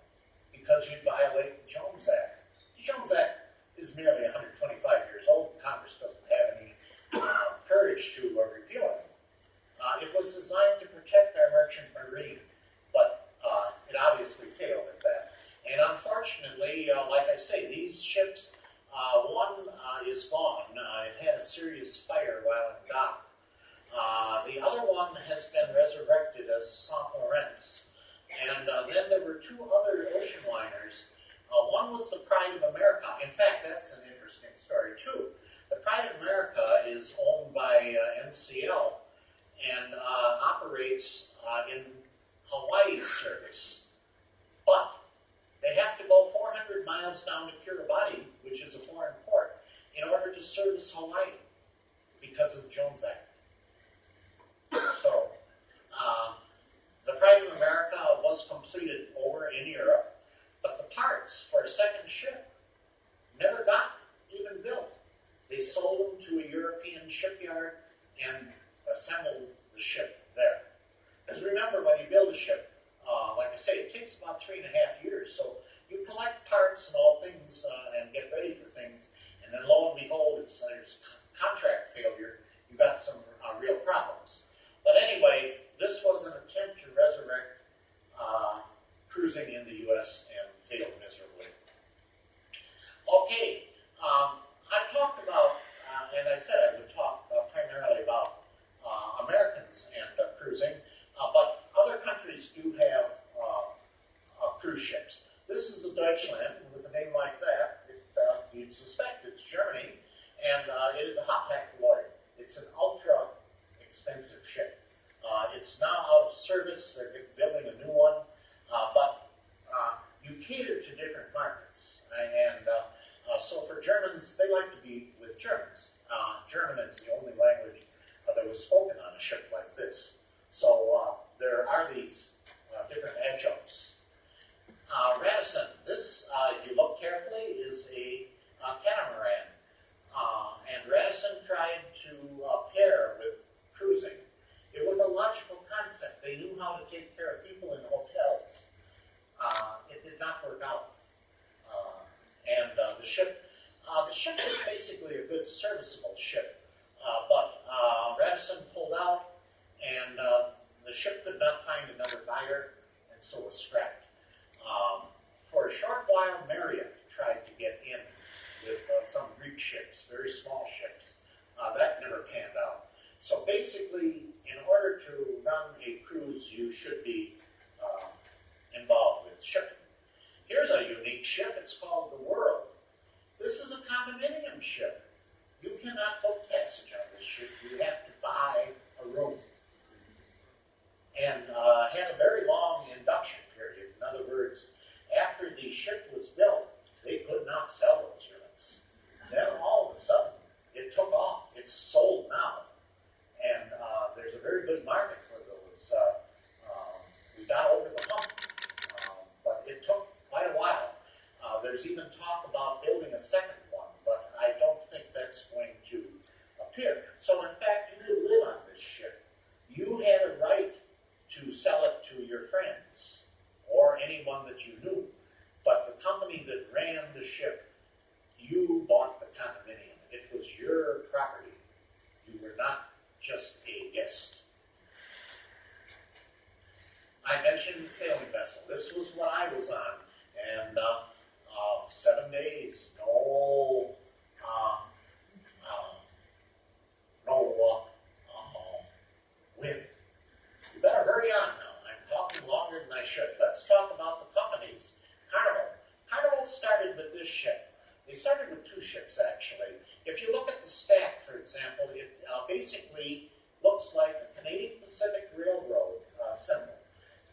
because you'd violate the Jones Act. The Jones Act is merely 125 years old. Congress doesn't have any courage to repeal it. It was designed to protect our merchant marine, but it obviously failed at that. And unfortunately, like I say, these ships, one is gone. It had a serious fire while in dock. The other one has been resurrected as St. Lawrence. And then there were 2 other ocean liners. One was the Pride of America. In fact, that's an interesting story, too. The Pride of America is owned by NCL, operates in Hawaii service, but they have to go 400 miles down to Kiribati, which is a foreign port, in order to service Hawaii because of the Jones Act. So, the Pride of America was completed over in Europe, but the parts for a second ship never got even built. They sold them to a European shipyard and assembled the ship there. Because remember, when you build a ship, like I say, it takes about 3.5 years. So you collect parts and all things and get ready for things, and then lo and behold, if there's contract failure, you've got some real problems. But anyway, this was an attempt to resurrect cruising in the U.S. and failed miserably. Okay, I talked about, and I said I would talk primarily about Americans and cruising, but other countries do have cruise ships. This is the Deutschland. With a name like that, you'd suspect it's Germany, and it is a hot-packed warrior. It's an ultra-expensive ship. It's now out of service. They're building a new one, but you cater to different markets. And so for Germans, they like to be with Germans. German is the only language that was spoken on a ship like this. So there are these different adjuncts. Radisson, this, if you look carefully, is a catamaran. And Radisson tried to pair with cruising. It was a logical concept. They knew how to take care of people in hotels. It did not work out. And the ship was basically a good serviceable ship. But Radisson pulled out, and the ship could not find another buyer, and so was scrapped. For a short while, Marriott tried to get in with some Greek ships, very small ships. That never panned out. So basically, in order to run a cruise, you should be involved with shipping. Here's a unique ship. It's called the World. This is a condominium ship. You cannot book passage on this ship. You have to buy a room. And had a very long induction period. In other words, after the ship was built, they could not sell those units. Then all of a sudden, it took off. It's sold now. And there's a very good market for those. We got over the hump, but it took quite a while. There's even talk about building a second one, but I don't think that's going to appear. So in fact, you could live on this ship. You had a right to sell it to your friends or anyone that you knew, but the company that ran the ship, you bought the condominium. It was your property. You were not just a guest. I mentioned the sailing vessel. This was what I was on, and 7 days, no wind. You better hurry on now. I'm talking longer than I should. Let's talk about the companies. Carnival. Carnival started with this ship. They started with 2 ships, actually. If you look at the stack, for example, it basically looks like a Canadian Pacific Railroad symbol.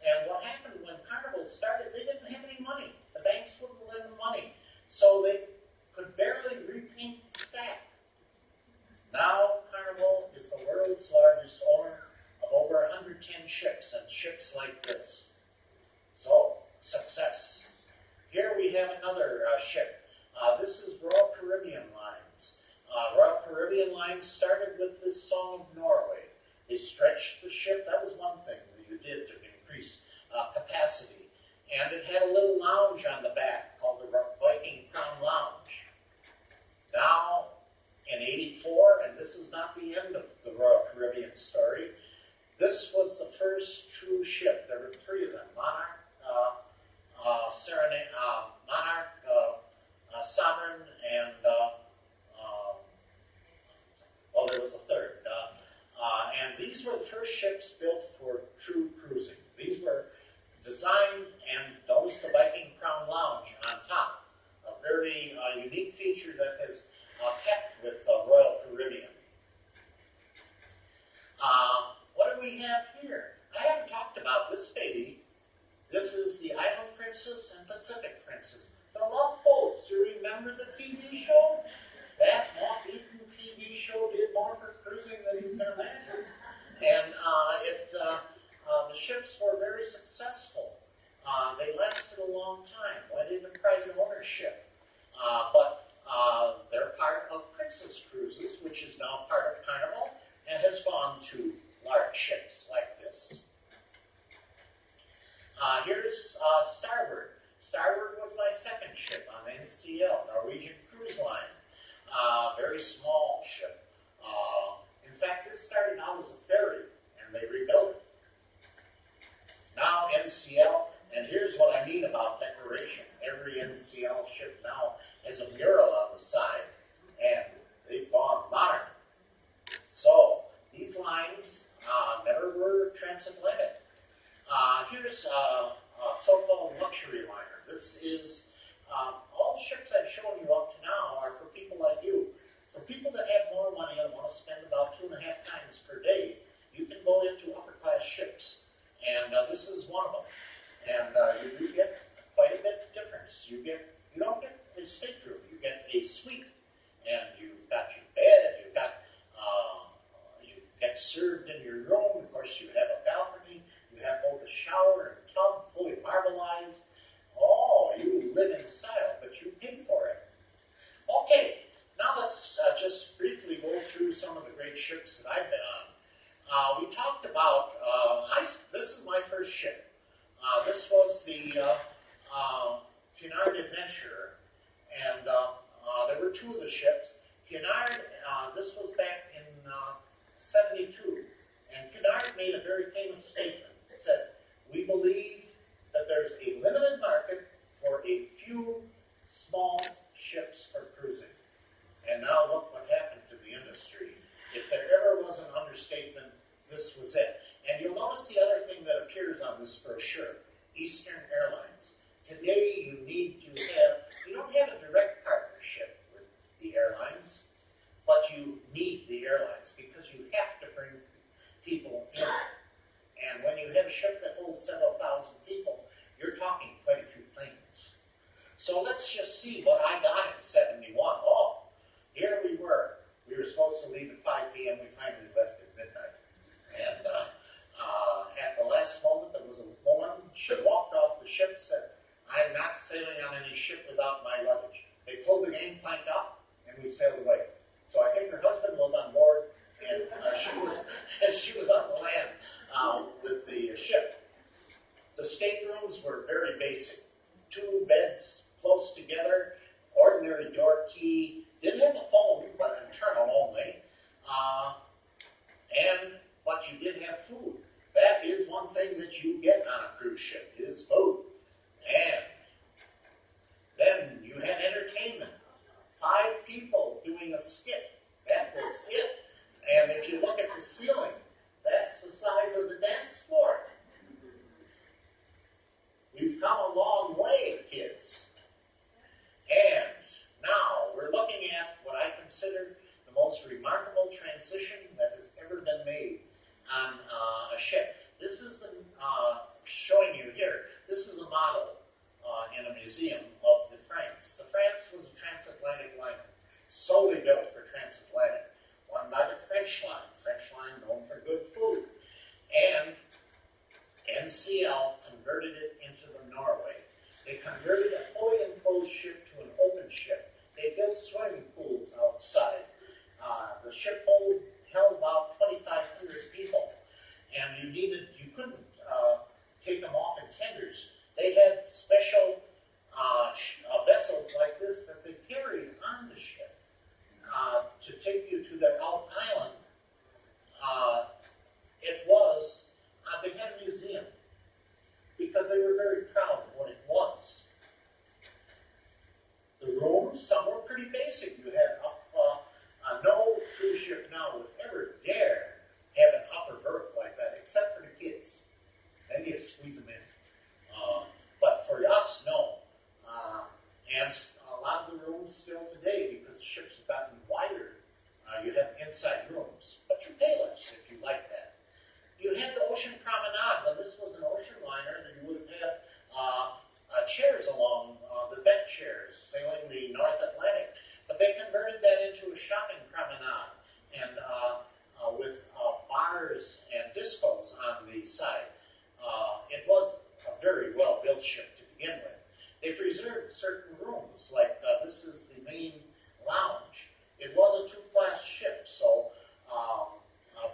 And what happened when Carnival started, they didn't have any money. The banks wouldn't lend them money. So they could barely repaint the stack. Now, Carnival is the world's largest owner of over 110 ships, and ships like this. So, success. Here we have another ship. This is Royal Caribbean Lines. Royal Caribbean Lines started with this Song of Norway. They stretched the ship. That was one thing that you did to increase capacity. And it had a little lounge on the back called the Viking Crown Lounge. Now, in '84, and this is not the end of the Royal Caribbean story, this was the first true ship. There were 3 of them: Monarch, Sovereign, and there was a third. And these were the first ships built for true cruising. These were designed, and notice the Viking Crown Lounge on top. A very unique feature that has kept with Royal Caribbean. What do we have here? onto large ships like this. Here's Starboard. Starboard was my second ship on NCL, Norwegian Cruise Line. Very small ship. In fact, this started out as a ferry, and they rebuilt it. Now NCL, and here's what I mean about decoration. Every NCL ship now has a mural on the side, and they've gone modern. So these lines never were transatlantic. Here's a so-called luxury liner. This is all the ships I've shown you up to now are for people like you. For people that have more money and want to spend about 2.5 times per day, you can go into upper-class ships, and this is one of them. And you do get quite a bit of difference. You don't get a stateroom. You get a suite, and you've got your bed, and you get served in your room. Of course, you have a balcony. You have both a shower and tub, fully marbleized. Oh, you live in style, but you pay for it. Okay, now let's just briefly go through some of the great ships that I've been on. We talked about, this is my first ship. This was the Cunard Adventurer, and there were two of the ships. Cunard, this was back in 72, and Cunard made a very famous statement. It said, "We believe that there's a limited market for a few small ships for cruising." And now look what happened to the industry. If there ever was an understatement, this was it. And you'll notice the other thing that appears on this brochure, Eastern Airlines. Today you don't have a direct partnership with the airlines, but you need the airlines because you have to bring people in. And when you have a ship that holds several thousand people, you're talking quite a few planes. So let's just see what I got in 71. Oh, here we were. We were supposed to leave at 5 p.m. We finally left at midnight. And at the last moment, there was a woman. She walked off the ship and said, "I'm not sailing on any ship without my luggage." They pulled the gangplank up, and we sailed away. So I think her husband was on board, and she was on the land with the ship. The staterooms were very basic. 2 beds close together, ordinary door key. Didn't have a phone, but internal only. But you did have food. That is one thing that you get on a cruise ship, is food. And then you had entertainment. 5 people doing a skit. That was it. And if you look at the ceiling, that's the size of the dance floor. We've come a long way, kids. And now we're looking at what I consider the most remarkable transition that has ever been made on a ship. This is the showing you here. This is a model in a museum of the France. The France was a transatlantic liner, solely built for transatlantic, won by the French line. French line known for good food. And NCL converted it into the Norway. They converted a fully enclosed ship to an open ship. They built swimming pools outside. The ship held about 2,500 people, and you couldn't take them off in tenders. They had special vessels like this that they carried on the ship to take you to their out island. They had a museum because they were very proud of what it was. The rooms, some were pretty basic. You had no cruise ship now with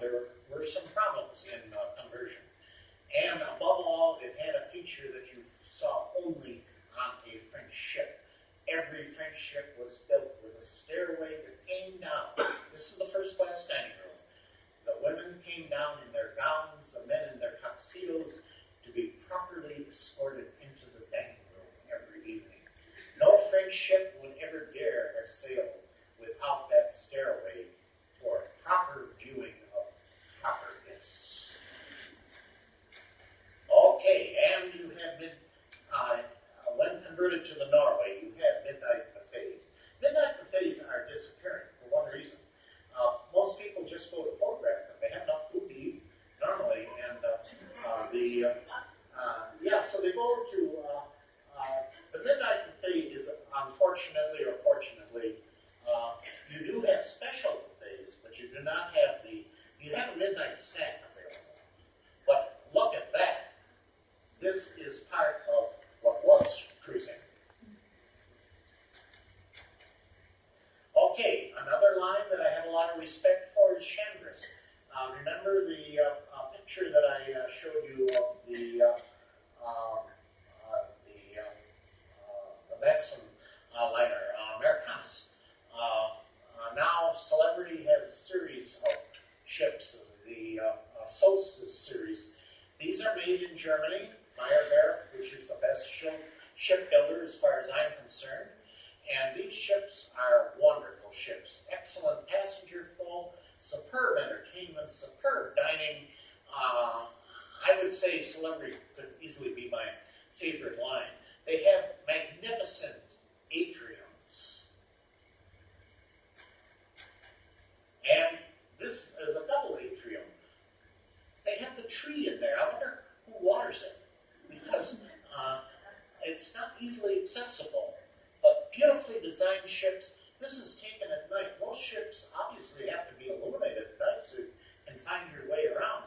there were some problems in conversion. And above all, it had a feature that you saw only on a French ship. Every French ship was built with a stairway that came down. This is the first class dining room. The women came down in their gowns, the men in their tuxedos, to be properly escorted into the dining room every evening. No French ship would ever dare have sailed without that stairway for proper viewing of proper guests. Okay, and you have been, when converted to the Norway, you have midnight buffets. Midnight buffets are disappearing for one reason. Most people just go to photograph them. They have enough food to eat normally, and so they go to the midnight buffet is unfortunately or fortunately, you do have special buffets, but you do not have you have a midnight snack available. But look at that. This is part of what was cruising. Okay, another line that I have a lot of respect for is Chandris. Remember the picture that I showed you of the Matson liner, Americanus. Now Celebrity has a series of ships, the Solstice series. These are made in Germany, Meyerwerft, which is the best shipbuilder as far as I'm concerned. And these ships are wonderful ships. Excellent passenger flow, superb entertainment, superb dining. I would say Celebrity could easily be my favorite line. They have magnificent atriums. And this is a double atrium. They have the tree in there. I wonder who waters it, because it's not easily accessible. But beautifully designed ships. This is taken at night. Most ships obviously have to be illuminated at night so you can find your way around.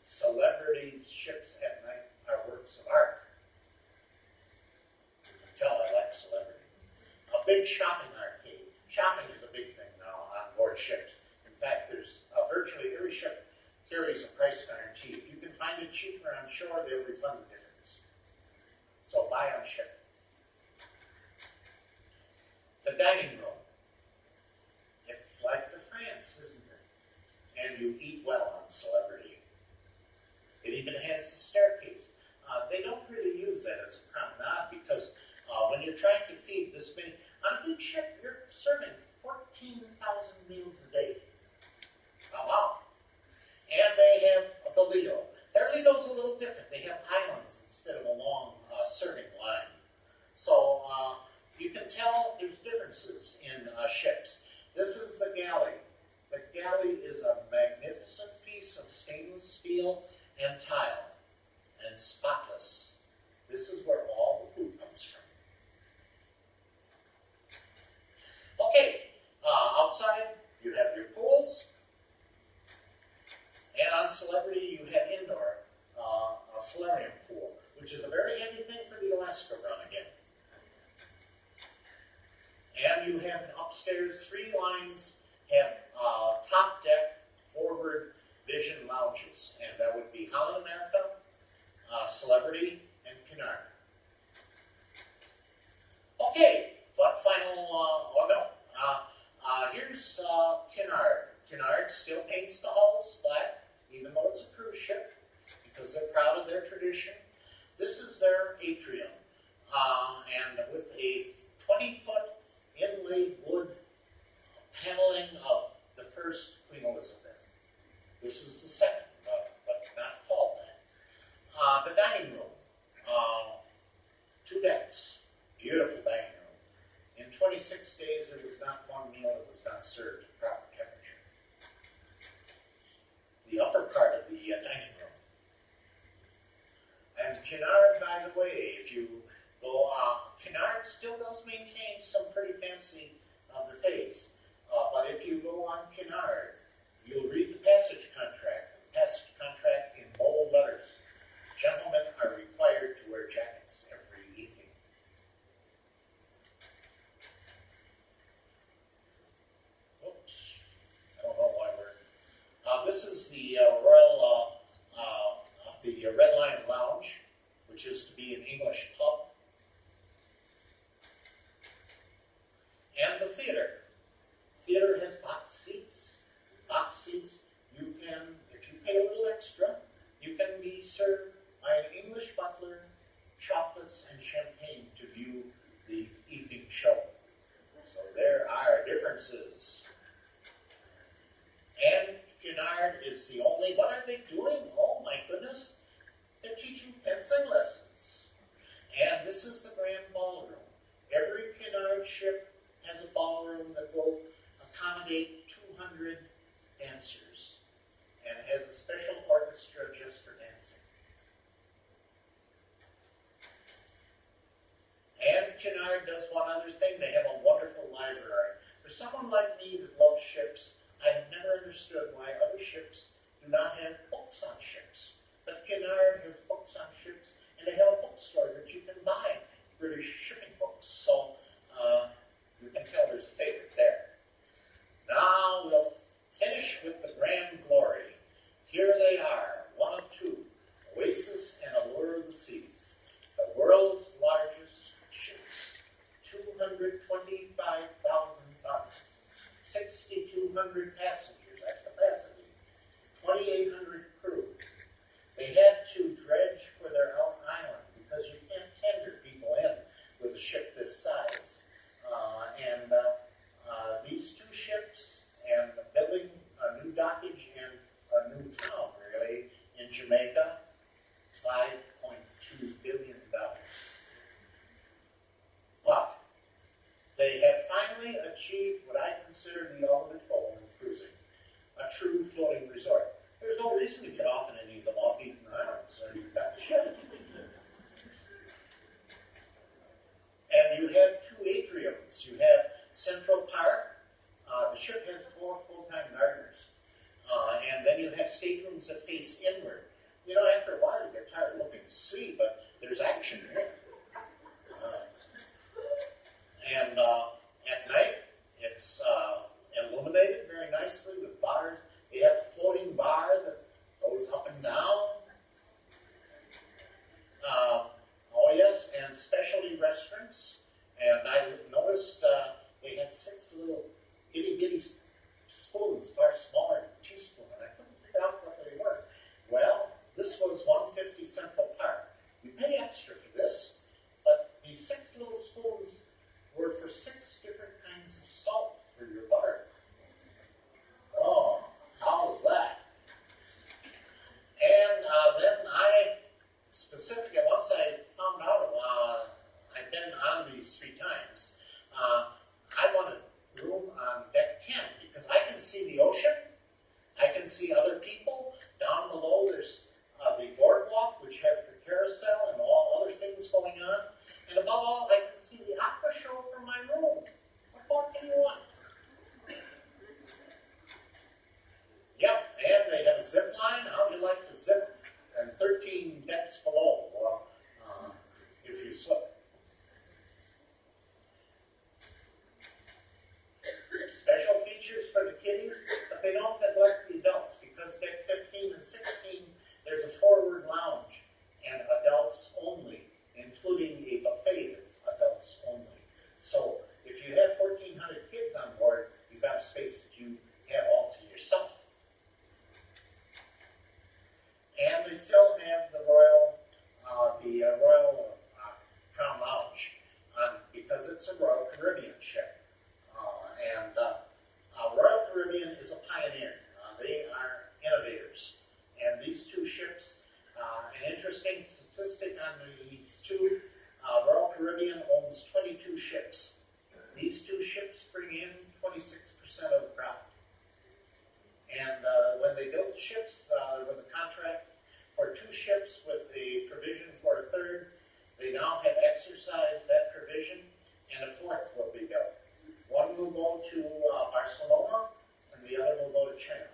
Celebrity's ships at night are works of art. You can tell I like Celebrity. A big shopping arcade. Shopping is a big thing now on board ships. In fact, there's virtually every ship carries a price guarantee. If you can find it cheaper on shore, they'll refund the difference. So buy on ship. The dining room. It's like the France, isn't it? And you eat well on Celebrity. It even has the staircase. They don't really use that as a promenade because when you're trying to feed this many, on a big ship, you're serving 14,000 meals a day. Oh, wow. And they have the Lido. Their Lido's a little different. They have islands instead of a long serving line. So you can tell there's differences in ships. This is the galley. The galley is a magnificent piece of stainless steel and tile, and spotless. This is where all the food comes from. Okay, outside you have your pools, and on Celebrity you have indoor a solarium pool, which is a very handy thing for the Alaska run again. And you have upstairs, 3 lines have top deck, forward vision lounges, and that would be Holland America, Celebrity, and Cunard. Okay, but final, here's Cunard. Cunard still paints the hulls black, even though it's a cruise ship, because they're proud of their tradition. This is their atrium, and with a 20-foot inlaid wood paneling of the first Queen Elizabeth. This is the second, but not called that. The dining room, 2 decks, beautiful dining room. In 26 days, there was not one meal that was not served at proper temperature. The upper part of the dining room. And Cunard, by the way, if you go, Cunard still does maintain some pretty fancy buffets. But if you go on Cunard, you'll read the passage contract. The extra, you can be served by an English butler, chocolates and champagne to view the evening show. So there are differences. And Cunard is the only, what are they doing? Oh my goodness, they're teaching fencing lessons. And this is the grand ballroom. Every Cunard ship has a ballroom that will accommodate 200 dancers and has a special orchestra just for dancing. And Cunard does one other thing. They have a wonderful library. For someone like me that loves ships, I've never understood why other ships do not have books on ships. But Cunard has books on ships, and they have a bookstore that you can buy British shipping books. So you can tell there's a favorite there. Now we'll finish with the grand glory. Here they are, one of two, Oasis and Allure of the Seas, the world's largest ships, 225,000 tons, 6,200 passengers at capacity, 2,800 crew. They had to dredge for their own island because you can't tender people in with a ship this size. These two ships and building a new dockage and a new town, really, in Jamaica, $5.2 billion. But they have finally achieved what I consider the ultimate goal in cruising, a true floating resort. There's no reason to get off in any of the moth-eaten islands, or you've got the ship. And you have two atriums. You have Central Park. The ship has 4 full-time gardeners. And then you have staterooms that face inward. You know, after a while you get tired of looking to sea, but there's action here. And at night, it's illuminated very nicely with bars. They have a floating bar that goes up and down. Oh yes, and specialty restaurants. And I noticed they had 6 little itty-bitty spoons, far smaller than a teaspoon, and I couldn't figure out what they were. Well, this was 150 Central Park. You pay extra for this, but these 6 little spoons were for 6 different kinds of salt for your butter. Oh, how was that? And then once I found out, I've been on these 3 times, I wanted room on deck 10 because I can see the ocean, I can see other people. Down below there's the boardwalk, which has the carousel and all other things going on. And above all, I can see the opera show from my room. What more can you want? Yep, and they have a zip line. How would you like to zip? And 13 decks below, well, if you slip. Special features for the kiddies, but they don't neglect the adults because deck 15 and 16, there's a forward lounge and adults only, including a buffet that's adults only. So if you have 1,400 kids on board, you've got a space that you have all to yourself. And they still have the Royal Crown Lounge because it's a Royal Caribbean ship. Royal Caribbean is a pioneer. They are innovators. And these 2 ships, an interesting statistic on these 2, Royal Caribbean owns 22 ships. These 2 ships bring in 26% of the profit. And when they built the ships, there was a contract for 2 ships with a provision for a 3rd. They now have exercised that provision, and a 4th will be built. One will go to Barcelona, and the other will go to China.